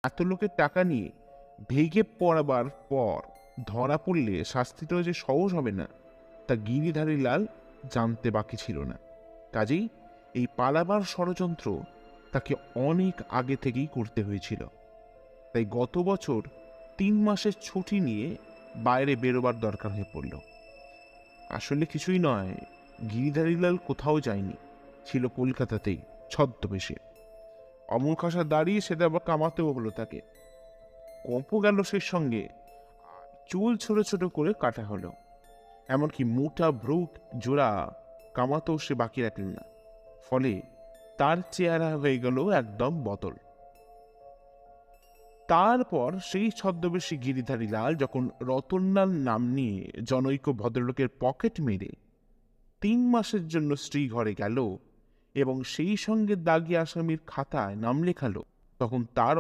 এত লোকের টাকা নিয়ে ভেগে পড়াবার পর ধরা পড়লে শাস্তিটাও যে সহজ হবে না তা গিরিধারী লাল জানতে বাকি ছিল না। কাজেই এই পালাবার ষড়যন্ত্র তাকে অনেক আগে থেকেই করতে হয়েছিল। তাই গত বছর 3 মাসের ছুটি নিয়ে বাইরে বেরোবার দরকার হয়ে পড়ল। আসলে কিছুই নয়, গিরিধারীলাল কোথাও যায়নি, ছিল কলকাতাতেই ছদ্মবেশে। অমল খাসা দাঁড়িয়ে সেটা আবার কামাতেও হলো তাকে। কম্প গেল সে সঙ্গে, চুল ছোট ছোট করে কাটা হলো, এমনকি মোটা ভ্রু জোড়া কামাতেও সে বাকি রাখলেন না। ফলে তার চেহারা হয়ে গেল একদম বদল। তারপর সেই ছদ্মবেশী গিরিধারী লাল যখন রতনলাল নাম নিয়ে জনৈক ভদ্রলোকের পকেট মেরে 3 মাসের জন্য স্ত্রী ঘরে গেল এবং সেই সঙ্গে দাগি আসামির খাতায় নাম লেখালো, তখন তার